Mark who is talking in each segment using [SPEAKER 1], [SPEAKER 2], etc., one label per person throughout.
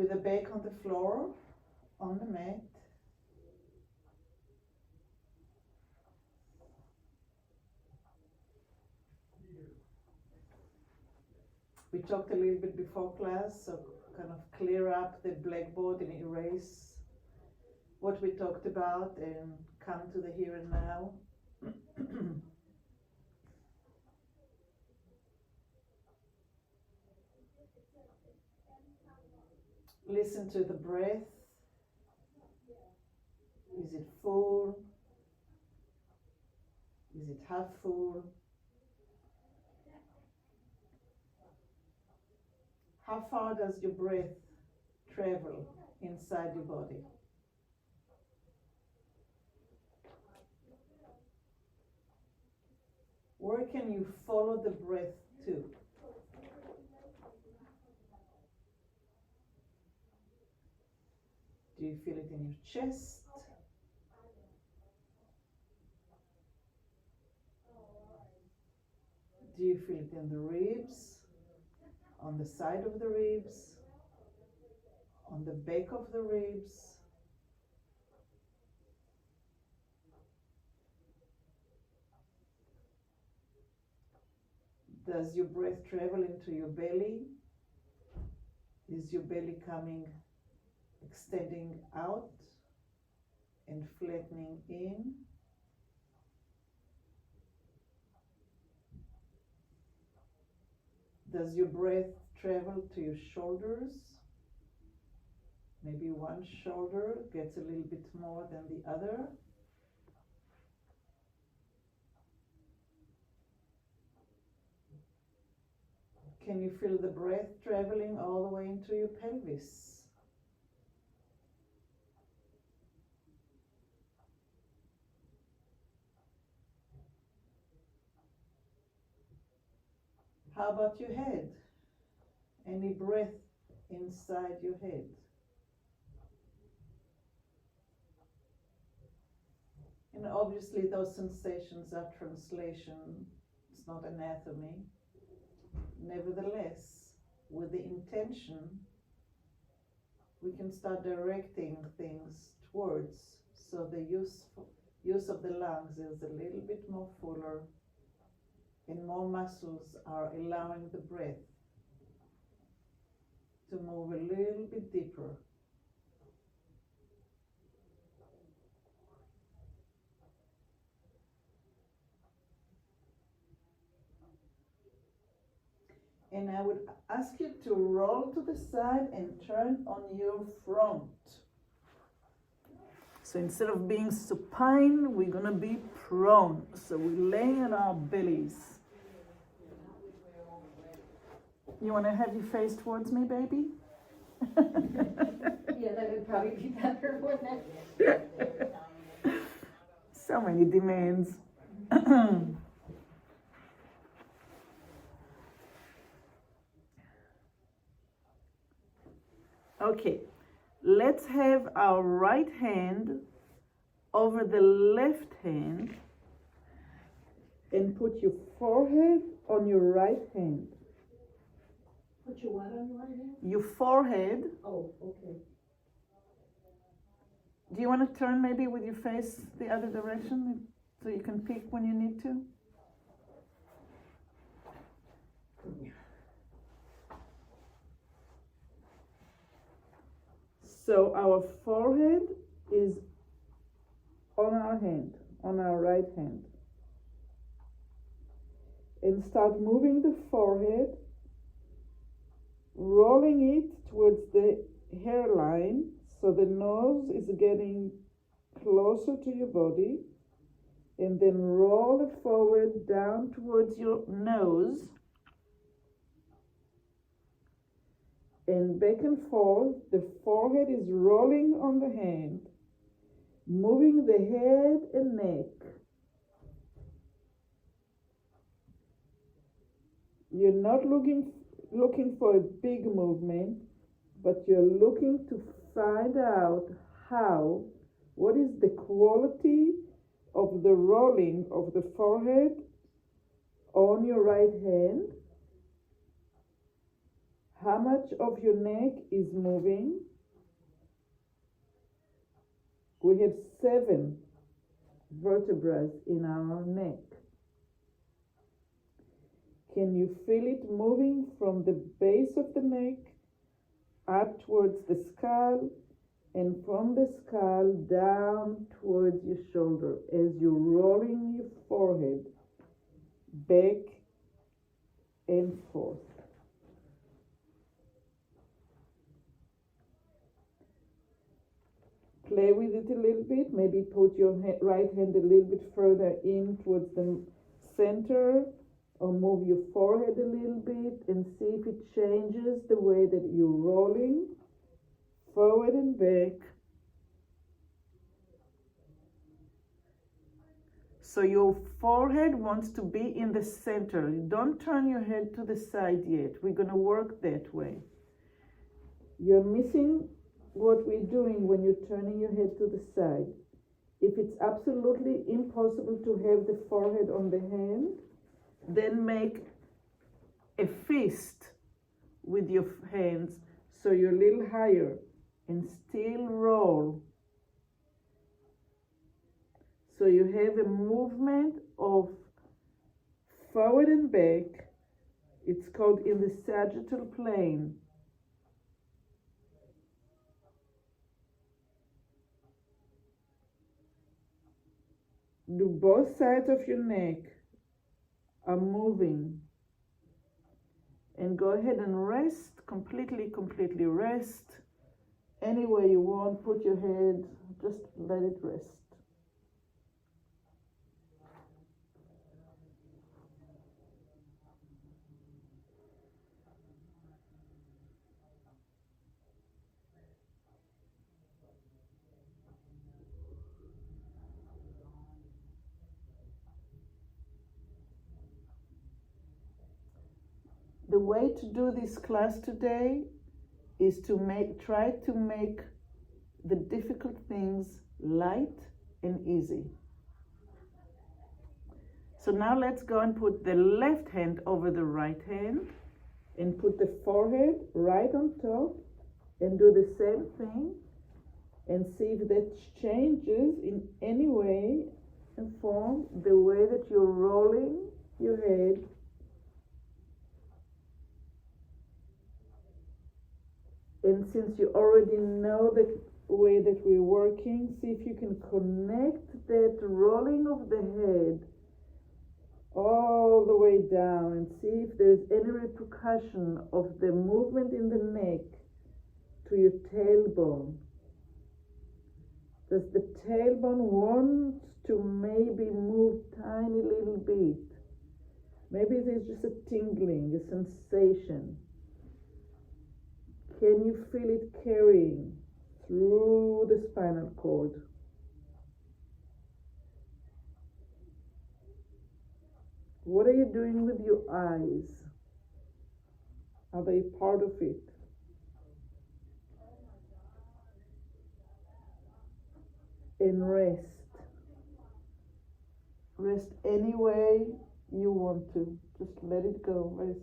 [SPEAKER 1] with the back on the floor, on the mat. We talked a little bit before class, so kind of clear up the blackboard and erase what we talked about and come to the here and now. Listen to the breath. Is it full? Is it half full? How far does your breath travel inside your body? Where can you follow the breath to? Do you feel it in your chest? Do you feel it in the ribs? On the side of the ribs? On the back of the ribs? Does your breath travel into your belly? Is your belly coming, extending out and flattening in? Does your breath travel to your shoulders? Maybe one shoulder gets a little bit more than the other. Can you feel the breath traveling all the way into your pelvis? How about your head? Any breath inside your head? And obviously those sensations are translation, it's not anatomy. Nevertheless, with the intention, we can start directing things towards, so the use of the lungs is a little bit more fuller and more muscles are allowing the breath to move a little bit deeper. And I would ask you to roll to the side and turn on your front. So instead of being supine, we're going to be prone. So we're laying on our bellies. You want to have your face towards me, baby?
[SPEAKER 2] Yeah, that would probably be better, wouldn't it?
[SPEAKER 1] So many demands. Okay, let's have our right hand over the left hand and put your forehead on your right hand.
[SPEAKER 2] Put your what on your right hand?
[SPEAKER 1] Your forehead.
[SPEAKER 2] Oh, okay.
[SPEAKER 1] Do you want to turn maybe with your face the other direction so you can peek when you need to? So our forehead is on our hand, on our right hand. And start moving the forehead, rolling it towards the hairline so the nose is getting closer to your body. And then roll it forward down towards your nose. And back and forth, the forehead is rolling on the hand, moving the head and neck. You're not looking for a big movement, but you're looking to find out what is the quality of the rolling of the forehead on your right hand.
[SPEAKER 3] How much of your neck is moving? We have 7 vertebrae in our neck. Can you feel it moving from the base of the neck up towards the skull, and from the skull down towards your shoulder as you're rolling your forehead back and forth? Play with it a little bit. Maybe put your right hand a little bit further in towards the center, or move your forehead a little bit and see if it changes the way that you're rolling forward and back. So your forehead wants to be in the center. Don't turn your head to the side yet. We're going to work that way. You're missing what we're doing when you're turning your head to the side. If it's absolutely impossible to have the forehead on the hand, then make a fist with your hands so you're a little higher and still roll. So you have a movement of forward and back. It's called in the sagittal plane. Do both sides of your neck are moving. And go ahead and rest, completely rest. Any way you want, put your head, just let it rest. The way to do this class today is to try to make the difficult things light and easy. So now let's go and put the left hand over the right hand and put the forehead right on top and do the same thing and see if that changes in any way and form the way that you're rolling your head. And since you already know the way that we're working, see if you can connect that rolling of the head all the way down and see if there's any repercussion of the movement in the neck to your tailbone. Does the tailbone want to maybe move tiny little bit? Maybe there's just a tingling, a sensation. Can you feel it carrying through the spinal cord? What are you doing with your eyes? Are they part of it? And rest. Rest any way you want to. Just let it go. Rest.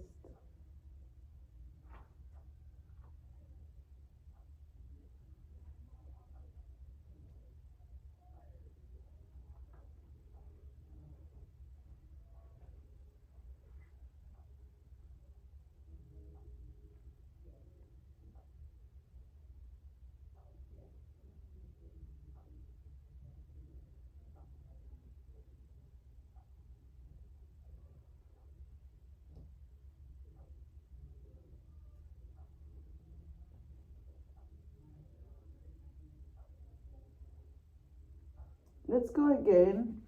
[SPEAKER 3] Let's go again,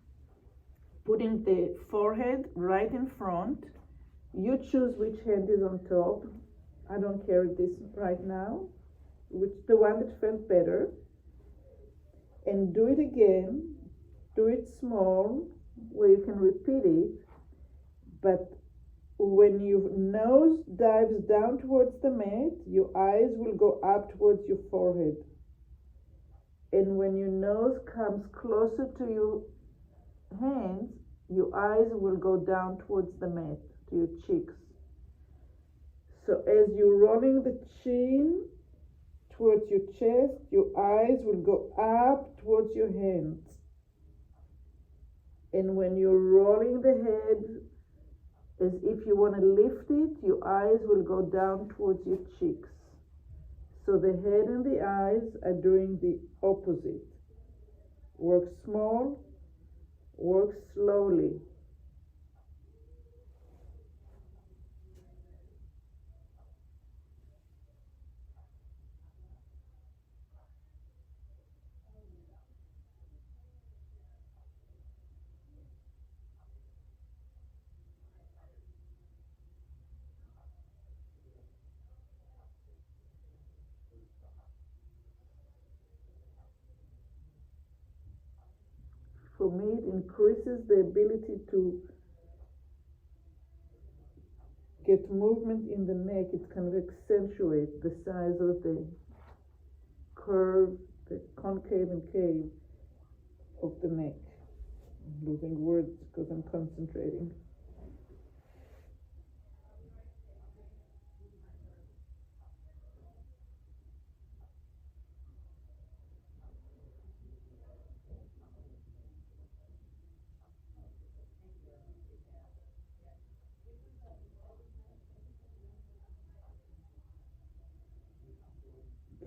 [SPEAKER 3] putting the forehead right in front. You choose which hand is on top. I don't care this right now, which the one that felt better. And do it again. Do it small, where you can repeat it. But when your nose dives down towards the mat, your eyes will go up towards your forehead. And when your nose comes closer to your hands, your eyes will go down towards the mat, to your cheeks. So as you're rolling the chin towards your chest, your eyes will go up towards your hands. And when you're rolling the head, as if you want to lift it, your eyes will go down towards your cheeks. So the head and the eyes are doing the opposite. Work small, work slowly. For me, it increases the ability to get movement in the neck. It kind of accentuates the size of the curve, the concave and cave of the neck. I'm losing words because I'm concentrating.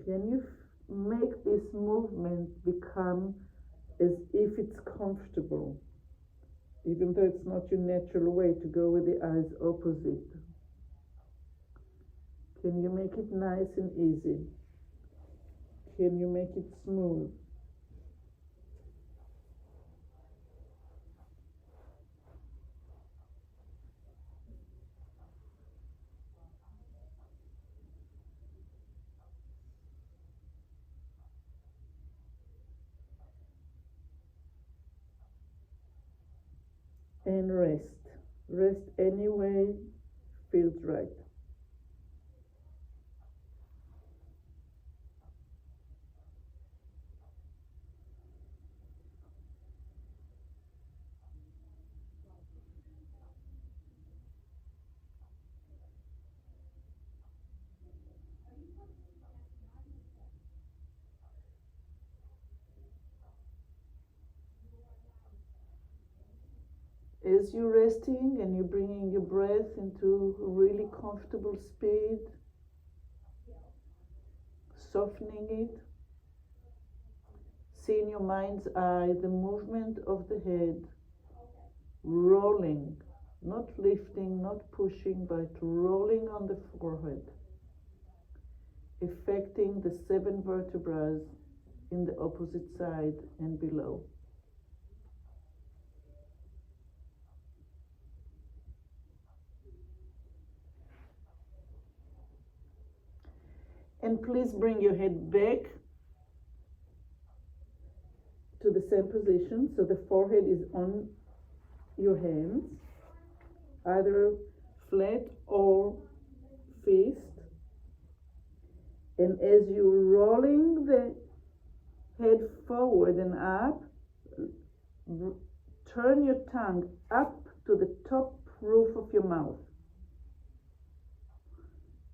[SPEAKER 3] Can you make this movement become as if it's comfortable, even though it's not your natural way to go with the eyes opposite? Can you make it nice and easy? Can you make it smooth? And rest. Rest any way feels right. As you're resting and you're bringing your breath into a really comfortable speed, softening it, see in your mind's eye the movement of the head rolling, not lifting, not pushing, but rolling on the forehead, affecting the 7 vertebrae in the opposite side and below. And please bring your head back to the same position, so the forehead is on your hands, either flat or fist. And as you're rolling the head forward and up, turn your tongue up to the top roof of your mouth.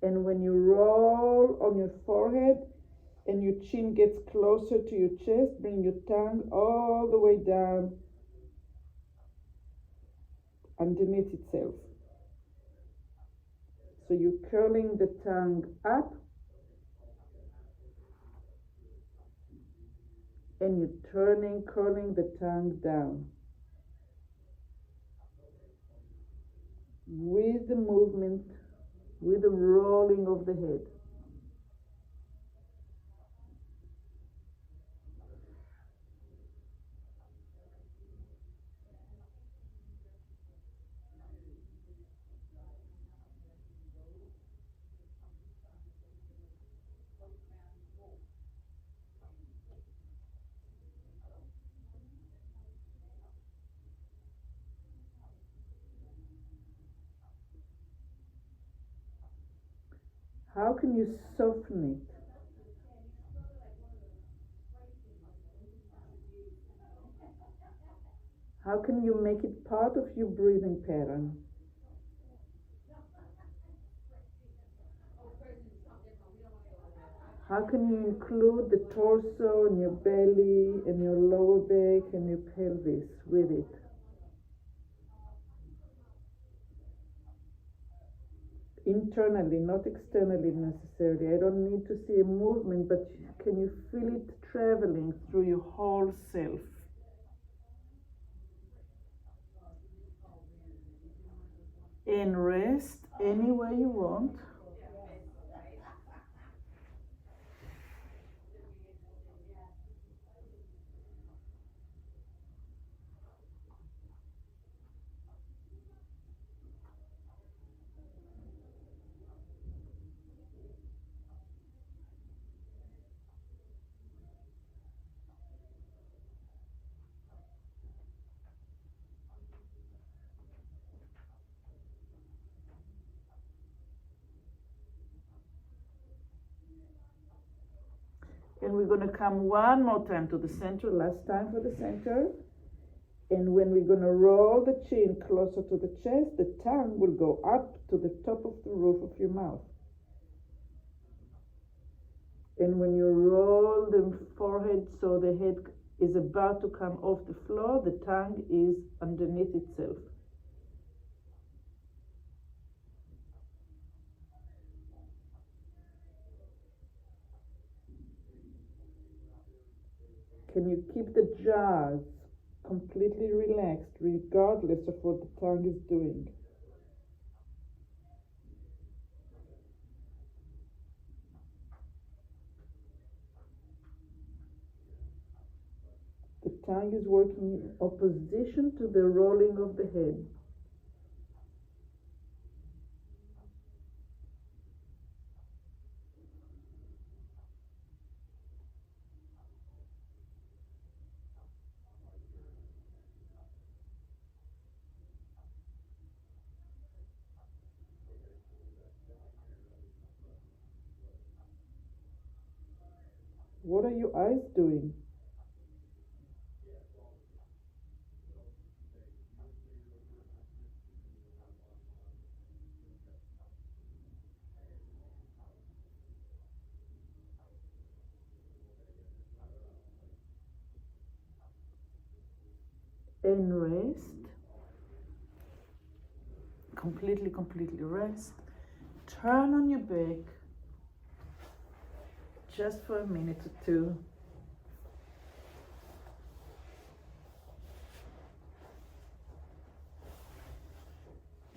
[SPEAKER 3] And when you roll on your forehead and your chin gets closer to your chest, bring your tongue all the way down underneath itself. So you're curling the tongue up and you're curling the tongue down. With the movement, with the rolling of the head. How can you soften it? How can you make it part of your breathing pattern? How can you include the torso and your belly and your lower back and your pelvis with it? Internally, not externally necessarily. I don't need to see a movement, but can you feel it traveling through your whole self? And rest any way you want. And we're going to come one more time to the center, last time for the center. And when we're going to roll the chin closer to the chest, the tongue will go up to the top of the roof of your mouth. And when you roll the forehead so the head is about to come off the floor, the tongue is underneath itself. Can you keep the jaws completely relaxed regardless of what the tongue is doing? The tongue is working in opposition to the rolling of the head. What are your eyes doing? And rest. Completely rest. Turn on your back just for a minute or two.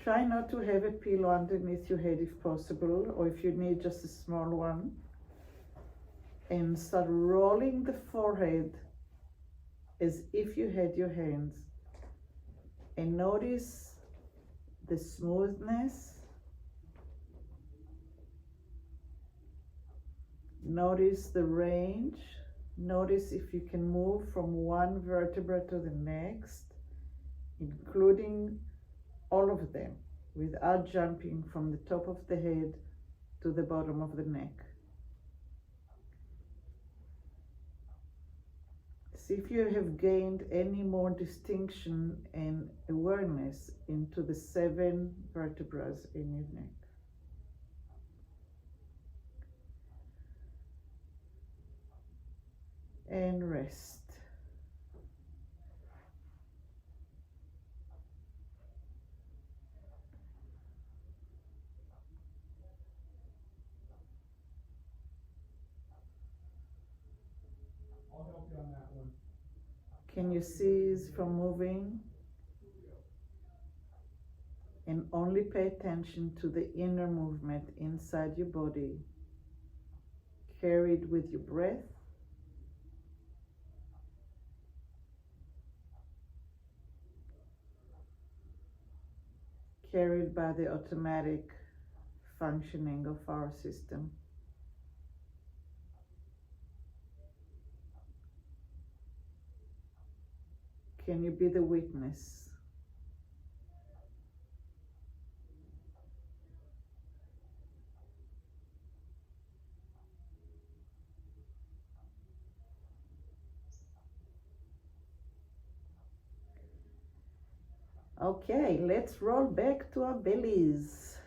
[SPEAKER 3] Try not to have a pillow underneath your head if possible, or if you need just a small one. And start rolling the forehead as if you had your hands. And notice the smoothness. Notice the range. Notice if you can move from one vertebra to the next, including all of them, without jumping from the top of the head to the bottom of the neck. See if you have gained any more distinction and awareness into the 7 vertebrae in your neck. And rest.
[SPEAKER 4] I'll help you on that one.
[SPEAKER 3] Can you cease from moving? And only pay attention to the inner movement inside your body, carried with your breath. Carried by the automatic functioning of our system. Can you be the witness? Okay, let's roll back to our bellies.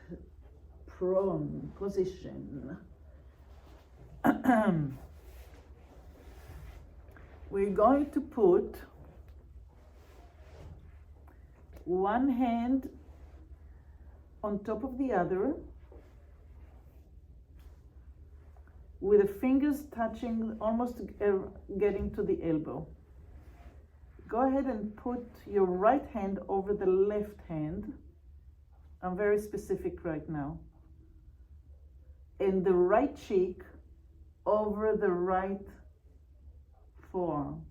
[SPEAKER 3] Prone position. We're going to put one hand on top of the other with the fingers touching, almost getting to the elbow. Go ahead and put your right hand over the left hand. I'm very specific right now. And the right cheek over the right forearm.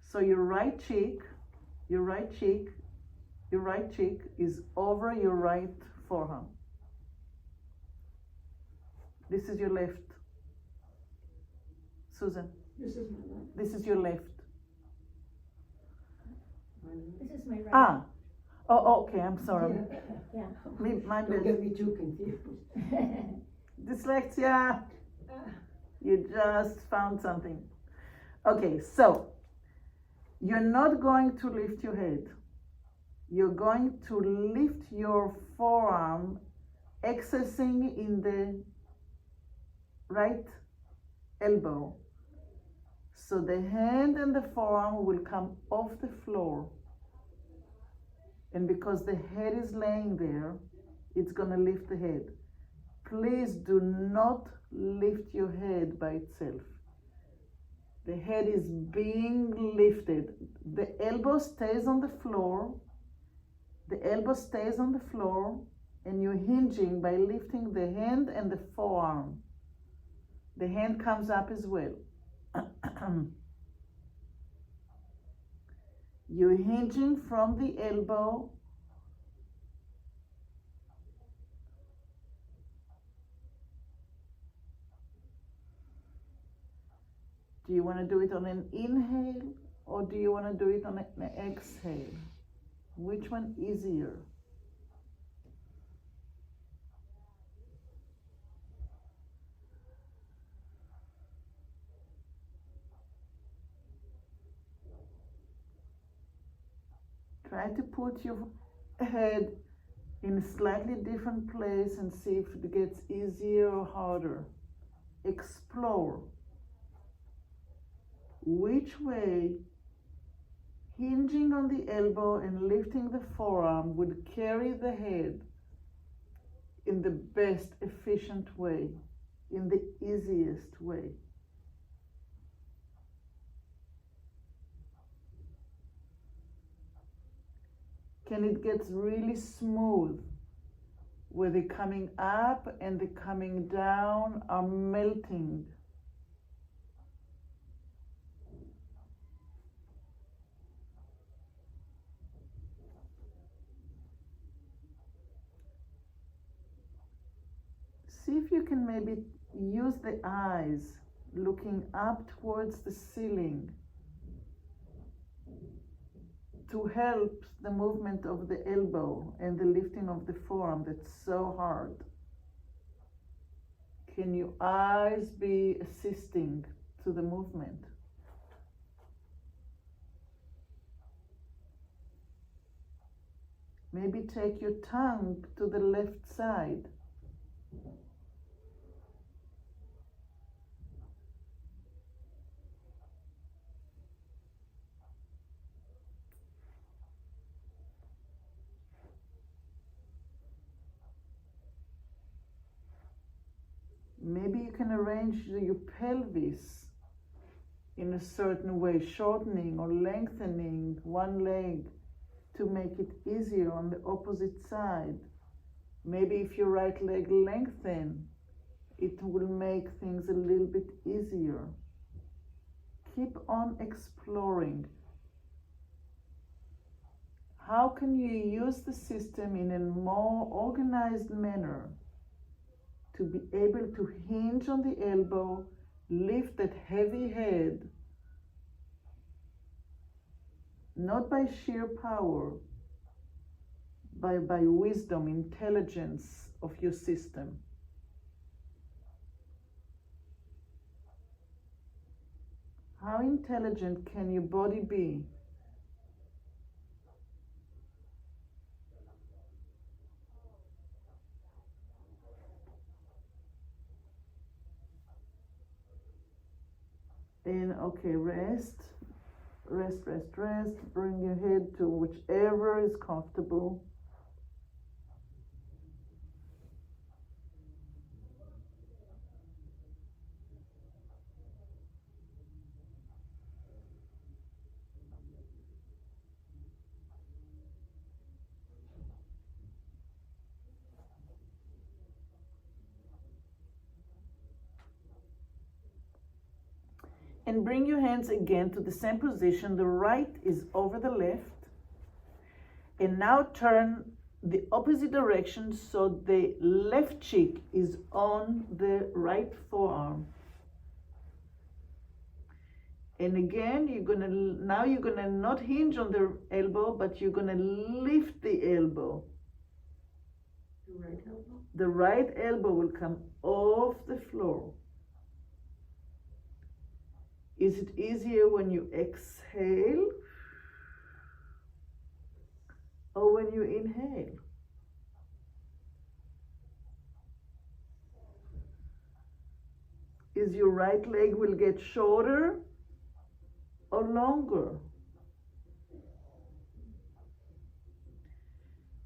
[SPEAKER 3] So your right cheek is over your right forearm. This is your left. Susan.
[SPEAKER 2] This is my left.
[SPEAKER 3] This is your left.
[SPEAKER 2] This is my right.
[SPEAKER 3] Ah. Oh, okay, I'm sorry.
[SPEAKER 2] Yeah.
[SPEAKER 3] My
[SPEAKER 4] Don't get me too confused.
[SPEAKER 3] Dyslexia. You just found something. Okay, so you're not going to lift your head. You're going to lift your forearm, accessing in the right elbow. So the hand and the forearm will come off the floor. And because the head is laying there, it's going to lift the head. Please do not lift your head by itself. The head is being lifted. The elbow stays on the floor. The elbow stays on the floor, and you're hinging by lifting the hand and the forearm. The hand comes up as well. You're hinging from the elbow. Do you want to do it on an inhale, or do you want to do it on an exhale? Which one easier? Try to put your head in a slightly different place and see if it gets easier or harder. Explore which way hinging on the elbow and lifting the forearm would carry the head in the best efficient way, in the easiest way. Can it get really smooth, where the coming up and the coming down are melting? See if you can maybe use the eyes looking up towards the ceiling to help the movement of the elbow and the lifting of the forearm that's so hard. Can your eyes be assisting to the movement? Maybe take your tongue to the left side. Maybe you can arrange your pelvis in a certain way, shortening or lengthening one leg to make it easier on the opposite side. Maybe if your right leg lengthens, it will make things a little bit easier. Keep on exploring. How can you use the system in a more organized manner to be able to hinge on the elbow, lift that heavy head, not by sheer power, by wisdom, intelligence of your system. How intelligent can your body be And okay, rest, rest, rest, rest. Bring your head to whichever is comfortable. And bring your hands again to the same position. The right is over the left. And now turn the opposite direction so the left cheek is on the right forearm. And again, you're gonna not hinge on the elbow, but you're gonna lift the elbow.
[SPEAKER 2] The right elbow?
[SPEAKER 3] The right elbow will come off the floor. Is it easier when you exhale or when you inhale? Is your right leg will get shorter or longer?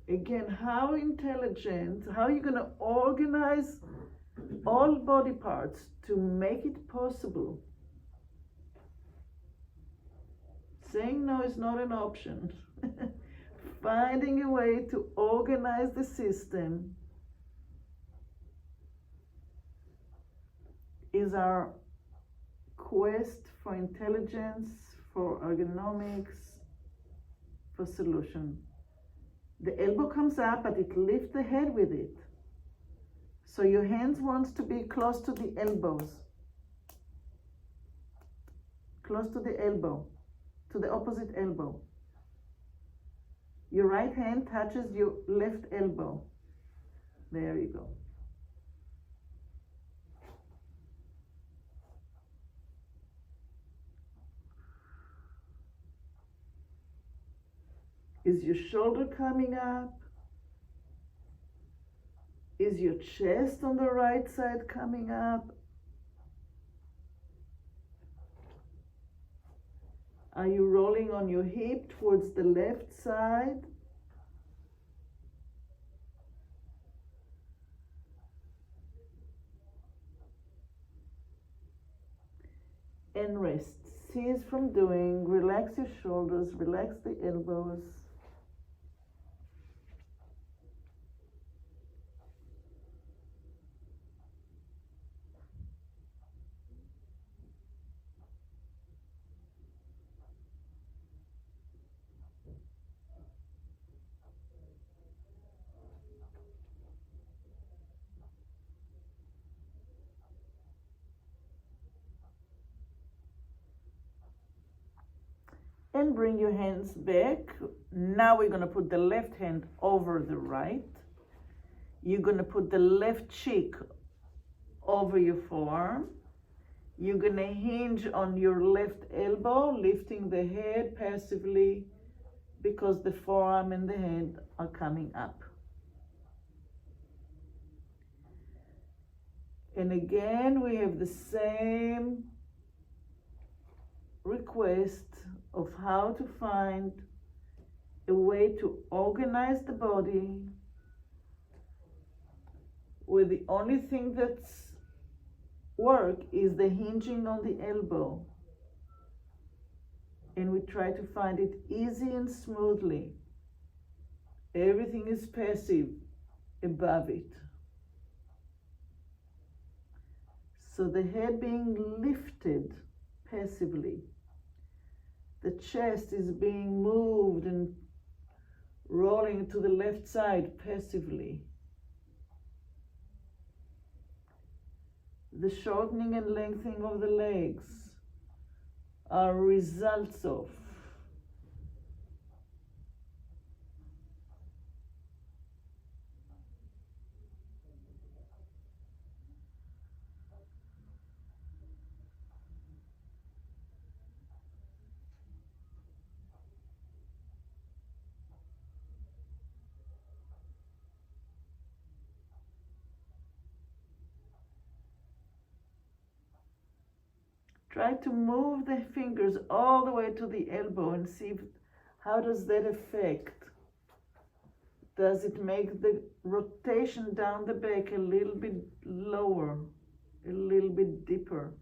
[SPEAKER 3] Again, how intelligent, how are you going to organize all body parts to make it possible? Saying no is not an option. Finding a way to organize the system is our quest for intelligence, for ergonomics, for solution. The elbow comes up, but it lifts the head with it. So your hands wants to be close to the elbows. Close to the elbow, to the opposite elbow. Your right hand touches your left elbow. There you go. Is your shoulder coming up? Is your chest on the right side coming up? Are you rolling on your hip towards the left side? And rest. Cease from doing. Relax your shoulders, relax the elbows. And bring your hands back. Now we're going to put the left hand over the right. You're going to put the left cheek over your forearm. You're going to hinge on your left elbow, lifting the head passively because the forearm and the head are coming up. And again, we have the same request of how to find a way to organize the body where the only thing that's work is the hinging on the elbow. And we try to find it easy and smoothly. Everything is passive above it. So the head being lifted passively. The chest is being moved and rolling to the left side passively. The shortening and lengthening of the legs are results of. Try to move the fingers all the way to the elbow and see how does that affect. Does it make the rotation down the back a little bit lower, a little bit deeper?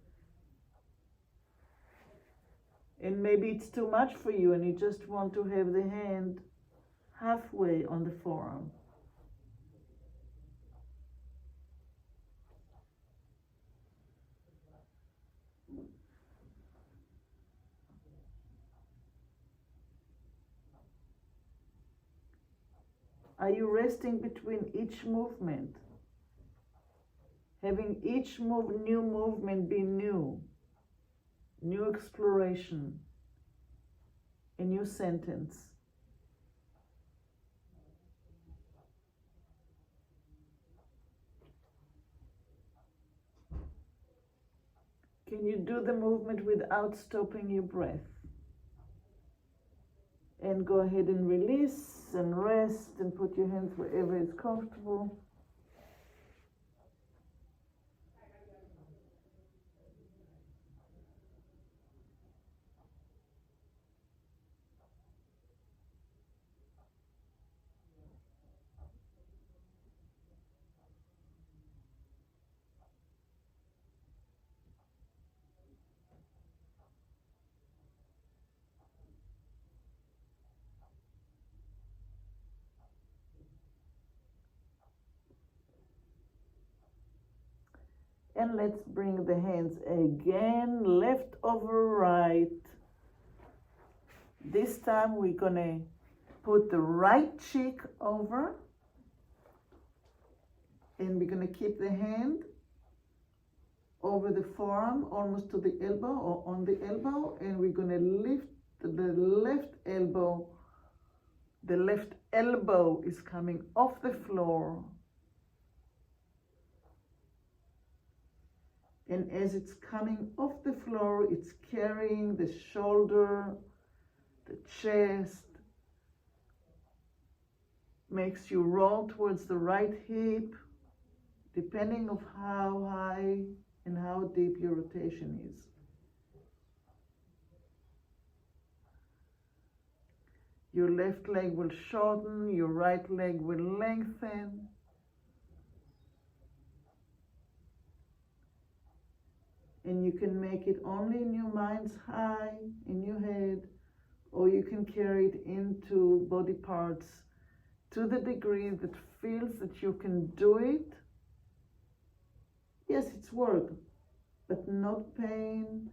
[SPEAKER 3] And maybe it's too much for you and you just want to have the hand halfway on the forearm. Are you resting between each movement? Having each new movement be new exploration, a new sentence. Can you do the movement without stopping your breath? And go ahead and release and rest and put your hands wherever is comfortable. And let's bring the hands again, left over right. This time we're gonna put the right cheek over and we're gonna keep the hand over the forearm, almost to the elbow or on the elbow, and we're gonna lift the left elbow. The left elbow is coming off the floor. And as it's coming off the floor, it's carrying the shoulder, the chest, makes you roll towards the right hip, depending on how high and how deep your rotation is. Your left leg will shorten, your right leg will lengthen. And you can make it only in your mind's eye, in your head, or you can carry it into body parts to the degree that feels that you can do it. Yes, it's work, but not pain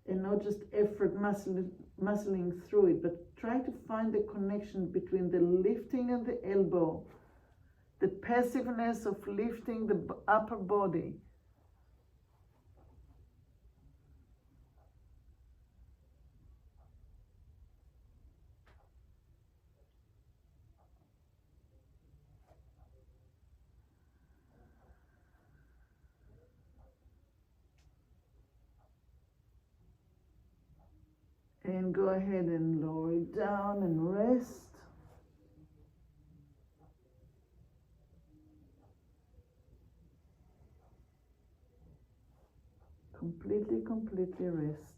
[SPEAKER 3] and not just effort muscling through it, but try to find the connection between the lifting and the elbow, the passiveness of lifting the upper body. And go ahead and lower it down and rest. Completely rest.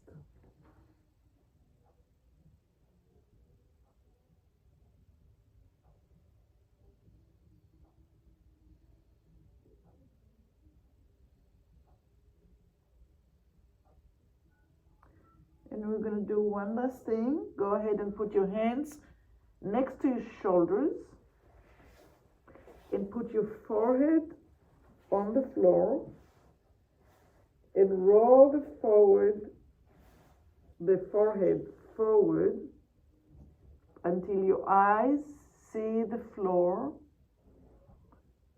[SPEAKER 3] And we're going to do one last thing. Go ahead and put your hands next to your shoulders and put your forehead on the floor and roll the forehead forward until your eyes see the floor.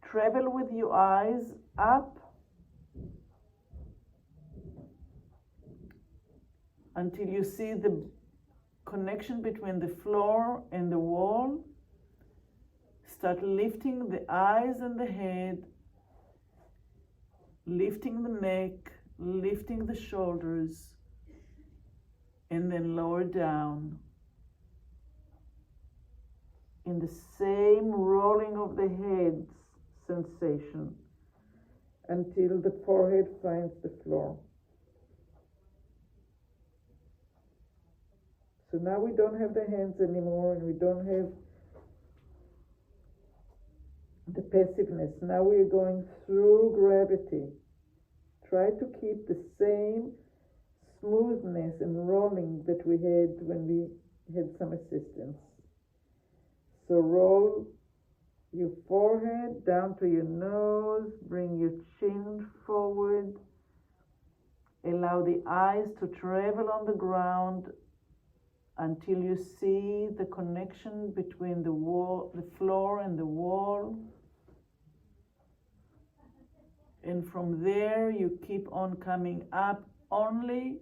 [SPEAKER 3] Travel with your eyes up until you see the connection between the floor and the wall. Start lifting the eyes and the head, lifting the neck, lifting the shoulders, and then lower down. In the same rolling of the head sensation. until the forehead finds the floor. So now we don't have the hands anymore, and we don't have the passiveness. Now we are going through gravity. Try to keep the same smoothness and rolling that we had when we had some assistance. So roll your forehead down to your nose, bring your chin forward, allow the eyes to travel on the ground until you see the connection between the wall, the floor and the wall. And from there you keep on coming up only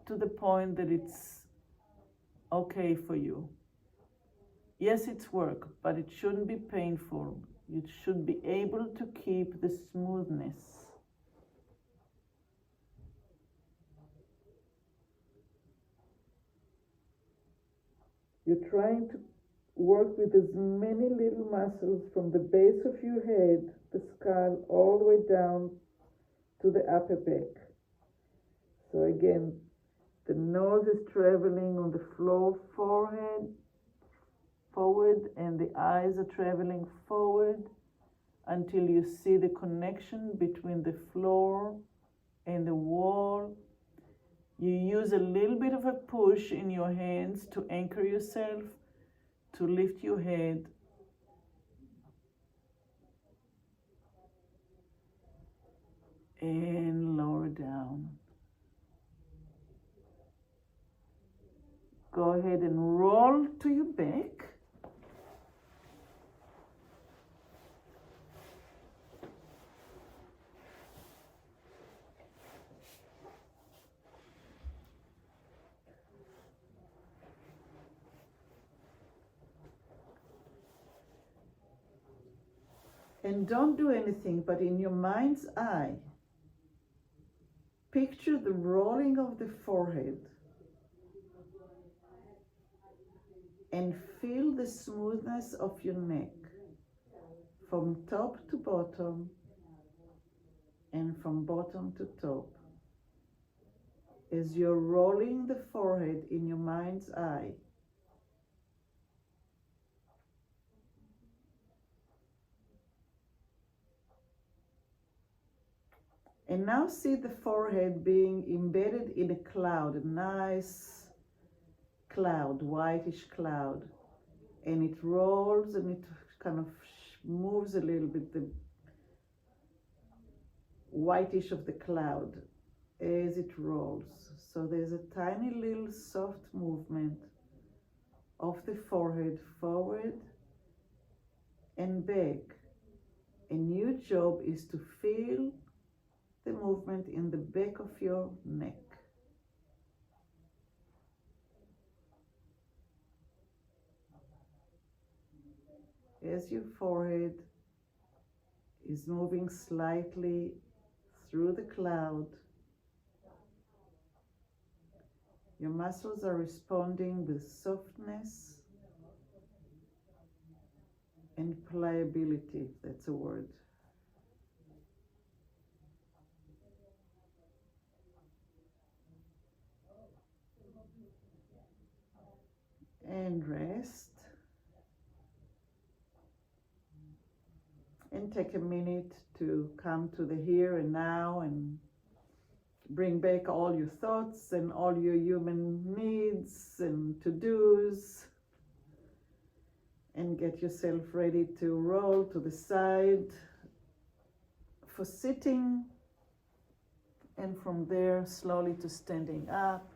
[SPEAKER 3] to the point that it's okay for you. Yes, it's work, but it shouldn't be painful. You should be able to keep the smoothness. You're trying to work with as many little muscles from the base of your head, the skull, all the way down to the upper back. So again, the nose is traveling on the floor, forehead, forward, and the eyes are traveling forward until you see the connection between the floor and the wall. You use a little bit of a push in your hands to anchor yourself, to lift your head. And lower down. Go ahead and roll to your back. And don't do anything, but in your mind's eye, picture the rolling of the forehead and feel the smoothness of your neck from top to bottom and from bottom to top as you're rolling the forehead in your mind's eye. And now see the forehead being embedded in a cloud, a nice cloud, whitish cloud. And it rolls and it kind of moves a little bit, the whitish of the cloud as it rolls. So there's a tiny little soft movement of the forehead forward and back. And your job is to feel the movement in the back of your neck. As your forehead is moving slightly through the cloud, your muscles are responding with softness and pliability, if that's a word. And rest. And take a minute to come to the here and now and bring back all your thoughts and all your human needs and to-dos. And get yourself ready to roll to the side for sitting. And from there, slowly to standing up.